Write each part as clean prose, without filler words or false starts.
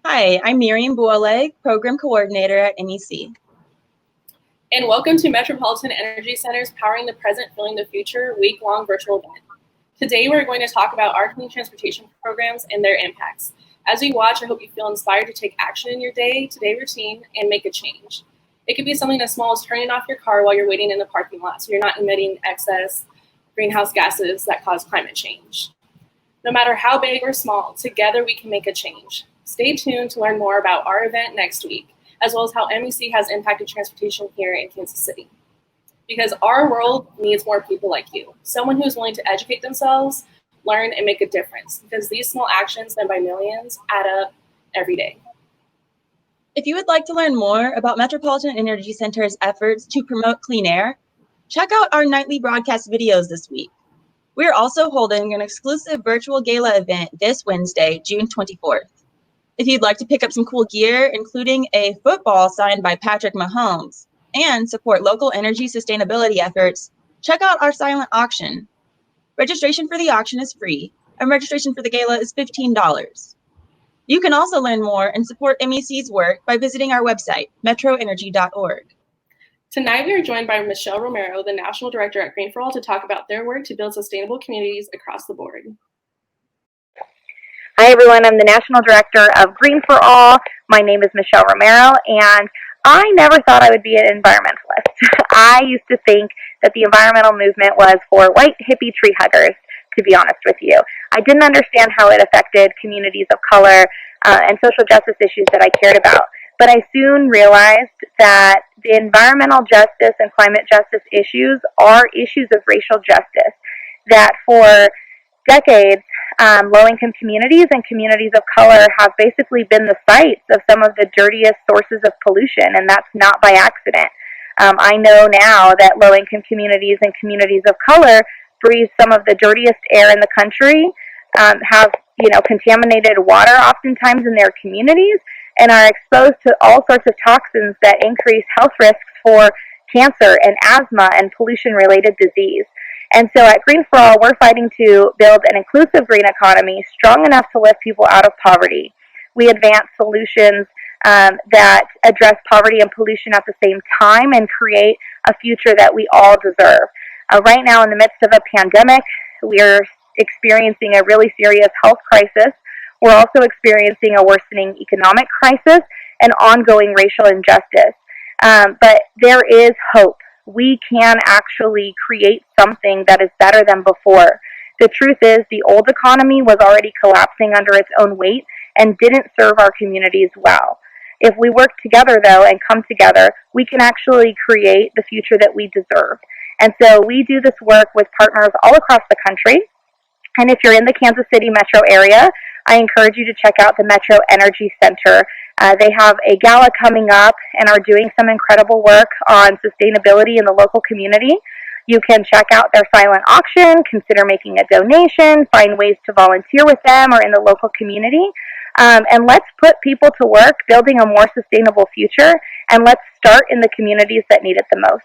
Hi, I'm Miriam and Program Coordinator at MEC. And welcome to Metropolitan Energy Center's Powering the Present, Fueling the Future week-long virtual event. Today we're going to talk about our clean transportation programs and their impacts. As we watch, I hope you feel inspired to take action in your day-to-day routine and make a change. It could be something as small as turning off your car while you're waiting in the parking lot so you're not emitting excess greenhouse gases that cause climate change. No matter how big or small, together we can make a change. Stay tuned to learn more about our event next week, as well as how MEC has impacted transportation here in Kansas City. Because our world needs more people like you, someone who is willing to educate themselves, learn, and make a difference, because these small actions done by millions add up every day. If you would like to learn more about Metropolitan Energy Center's efforts to promote clean air, check out our nightly broadcast videos this week. We are also holding an exclusive virtual gala event this Wednesday, June 24th. If you'd like to pick up some cool gear, including a football signed by Patrick Mahomes, and support local energy sustainability efforts, check out our silent auction. Registration for the auction is free, and registration for the gala is $15. You can also learn more and support MEC's work by visiting our website, metroenergy.org. Tonight, we are joined by Michelle Romero, the National Director at Green for All, to talk about their work to build sustainable communities across the board. Hi, everyone. I'm the National Director of Green for All. My name is Michelle Romero, and I never thought I would be an environmentalist. I used to think that the environmental movement was for white hippie tree huggers, to be honest with you. I didn't understand how it affected communities of color and social justice issues that I cared about. But I soon realized that the environmental justice and climate justice issues are issues of racial justice, that for decades, low-income communities and communities of color have basically been the sites of some of the dirtiest sources of pollution, and that's not by accident. I know now that low-income communities and communities of color breathe some of the dirtiest air in the country, have contaminated water oftentimes in their communities, and are exposed to all sorts of toxins that increase health risks for cancer and asthma and pollution-related disease. And so at Green for All, we're fighting to build an inclusive green economy strong enough to lift people out of poverty. We advance solutions that address poverty and pollution at the same time and create a future that we all deserve. Right now, in the midst of a pandemic, we're experiencing a really serious health crisis. We're also experiencing a worsening economic crisis and ongoing racial injustice. But there is hope. We can actually create something that is better than before. The truth is, the old economy was already collapsing under its own weight and didn't serve our communities well. If we work together, though, and come together, we can actually create the future that we deserve. And so we do this work with partners all across the country. And if you're in the Kansas City metro area, I encourage you to check out the Metro Energy Center. They have a gala coming up and are doing some incredible work on sustainability in the local community. You can check out their silent auction, consider making a donation, find ways to volunteer with them or in the local community. And let's put people to work building a more sustainable future, and let's start in the communities that need it the most.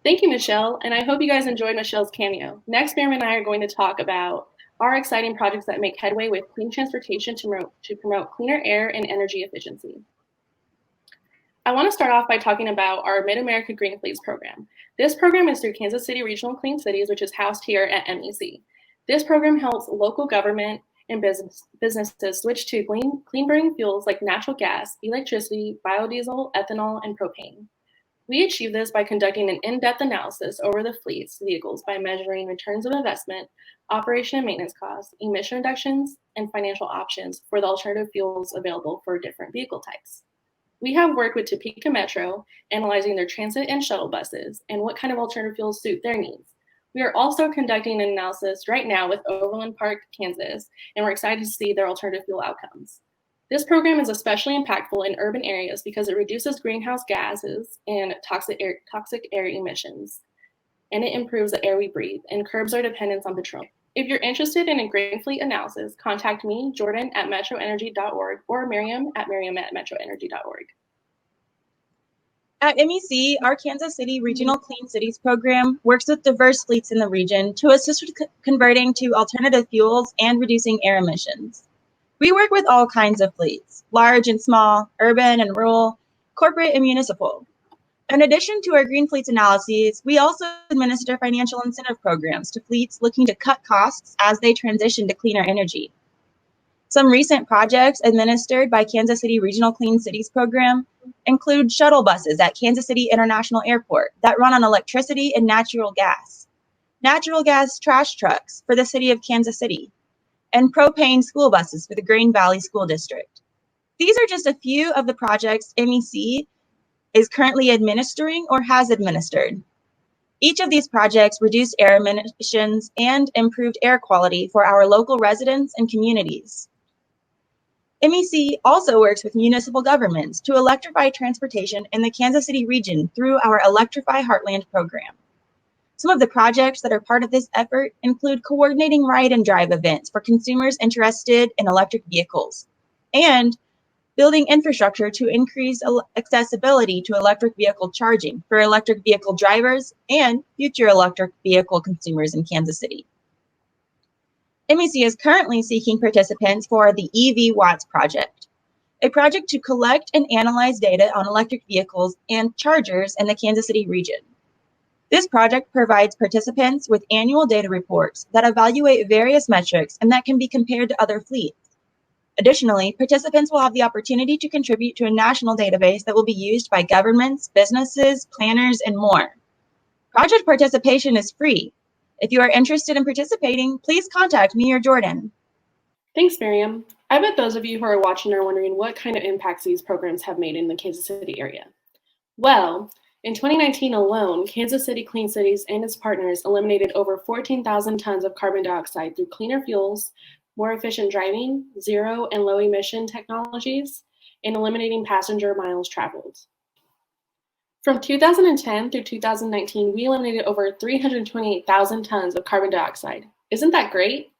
Thank you, Michelle, and I hope you guys enjoyed Michelle's cameo. Next, Miriam and I are going to talk about our exciting projects that make headway with clean transportation to promote cleaner air and energy efficiency. I want to start off by talking about our MidAmerican Green Fleets program. This program is through Kansas City Regional Clean Cities, which is housed here at MEC. This program helps local government and businesses switch to clean burning fuels like natural gas, electricity, biodiesel, ethanol, and propane. We achieve this by conducting an in-depth analysis over the fleet's vehicles by measuring returns of investment, operation and maintenance costs, emission reductions, and financial options for the alternative fuels available for different vehicle types. We have worked with Topeka Metro, analyzing their transit and shuttle buses and what kind of alternative fuels suit their needs. We are also conducting an analysis right now with Overland Park, Kansas, and we're excited to see their alternative fuel outcomes. This program is especially impactful in urban areas because it reduces greenhouse gases and toxic air emissions, and it improves the air we breathe and curbs our dependence on petroleum. If you're interested in a green fleet analysis, contact me, Jordan, at metroenergy.org, or Miriam at metroenergy.org. At MEC, our Kansas City Regional Clean Cities program works with diverse fleets in the region to assist with converting to alternative fuels and reducing air emissions. We work with all kinds of fleets, large and small, urban and rural, corporate and municipal. In addition to our green fleets analyses, we also administer financial incentive programs to fleets looking to cut costs as they transition to cleaner energy. Some recent projects administered by Kansas City Regional Clean Cities program include shuttle buses at Kansas City International Airport that run on electricity and natural gas trash trucks for the city of Kansas City, and propane school buses for the Green Valley School District. These are just a few of the projects MEC is currently administering or has administered. Each of these projects reduced air emissions and improved air quality for our local residents and communities. MEC also works with municipal governments to electrify transportation in the Kansas City region through our Electrify Heartland program. Some of the projects that are part of this effort include coordinating ride and drive events for consumers interested in electric vehicles and building infrastructure to increase accessibility to electric vehicle charging for electric vehicle drivers and future electric vehicle consumers in Kansas City. MEC is currently seeking participants for the EV Watts project, a project to collect and analyze data on electric vehicles and chargers in the Kansas City region. This project provides participants with annual data reports that evaluate various metrics and that can be compared to other fleets. Additionally, participants will have the opportunity to contribute to a national database that will be used by governments, businesses, planners, and more. Project participation is free. If you are interested in participating, please contact me or Jordan. Thanks, Miriam. I bet those of you who are watching are wondering what kind of impacts these programs have made in the Kansas City area. Well, in 2019 alone, Kansas City Clean Cities and its partners eliminated over 14,000 tons of carbon dioxide through cleaner fuels, more efficient driving, zero and low emission technologies, and eliminating passenger miles traveled. From 2010 through 2019, we eliminated over 328,000 tons of carbon dioxide. Isn't that great?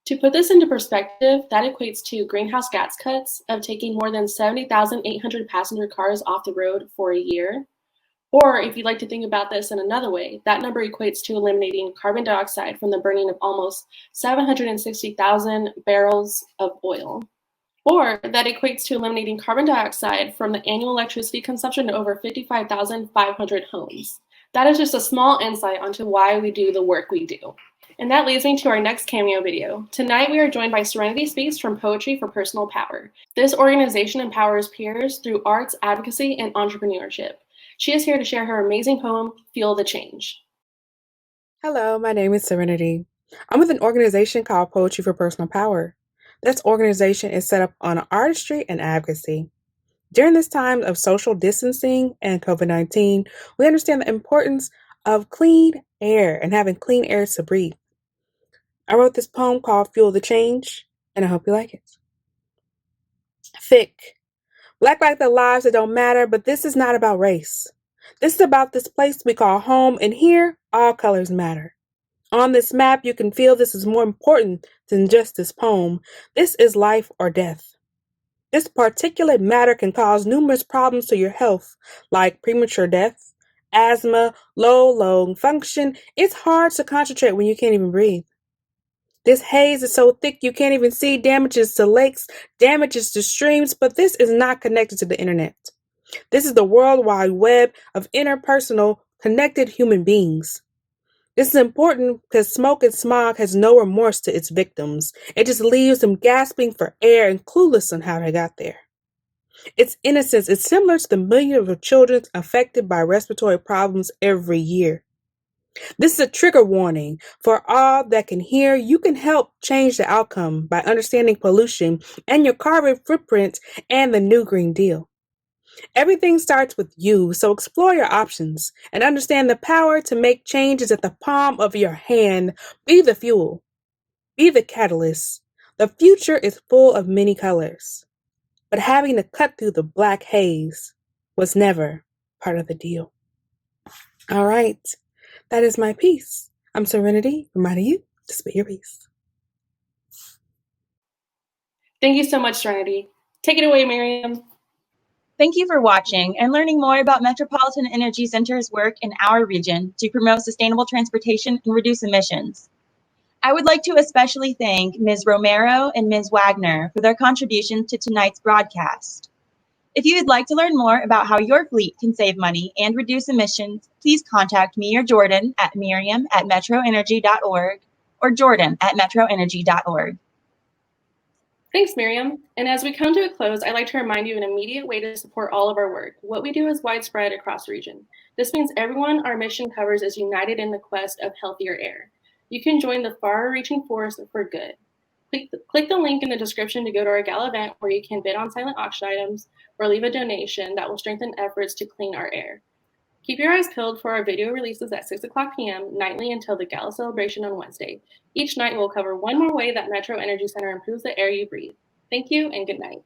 To put this into perspective, that equates to greenhouse gas cuts of taking more than 70,800 passenger cars off the road for a year. Or if you'd like to think about this in another way, that number equates to eliminating carbon dioxide from the burning of almost 760,000 barrels of oil. Or that equates to eliminating carbon dioxide from the annual electricity consumption of over 55,500 homes. That is just a small insight onto why we do the work we do. And that leads me to our next cameo video. Tonight we are joined by Serenity Speaks from Poetry for Personal Power. This organization empowers peers through arts, advocacy, and entrepreneurship. She is here to share her amazing poem, Feel the Change. Hello, my name is Serenity. I'm with an organization called Poetry for Personal Power. This organization is set up on artistry and advocacy. During this time of social distancing and COVID-19, we understand the importance of clean air and having clean air to breathe. I wrote this poem called Feel the Change, and I hope you like it. Thick. Black like the lives that don't matter, but this is not about race. This is about this place we call home, and here, all colors matter. On this map, you can feel this is more important than just this poem. This is life or death. This particulate matter can cause numerous problems to your health, like premature death, asthma, low lung function. It's hard to concentrate when you can't even breathe. This haze is so thick you can't even see damages to lakes, damages to streams, but this is not connected to the internet. This is the World Wide Web of interpersonal, connected human beings. This is important because smoke and smog has no remorse to its victims. It just leaves them gasping for air and clueless on how they got there. Its innocence is similar to the millions of children affected by respiratory problems every year. This is a trigger warning for all that can hear. You can help change the outcome by understanding pollution and your carbon footprint and the new Green Deal. Everything starts with you, so explore your options and understand the power to make changes at the palm of your hand. Be the fuel. Be the catalyst. The future is full of many colors, but having to cut through the black haze was never part of the deal. All right. That is my piece. I'm Serenity, reminding you to spit your piece. Thank you so much, Serenity. Take it away, Miriam. Thank you for watching and learning more about Metropolitan Energy Center's work in our region to promote sustainable transportation and reduce emissions. I would like to especially thank Ms. Romero and Ms. Wagner for their contributions to tonight's broadcast. If you would like to learn more about how your fleet can save money and reduce emissions, please contact me or Jordan at miriam@metroenergy.org or jordan@metroenergy.org. Thanks, Miriam. And as we come to a close, I'd like to remind you an immediate way to support all of our work. What we do is widespread across the region. This means everyone our mission covers is united in the quest of healthier air. You can join the far-reaching force for good. Click the link in the description to go to our Gala event where you can bid on silent auction items or leave a donation that will strengthen efforts to clean our air. Keep your eyes peeled for our video releases at 6 o'clock p.m. nightly until the Gala celebration on Wednesday. Each night we'll cover one more way that Metro Energy Center improves the air you breathe. Thank you and good night.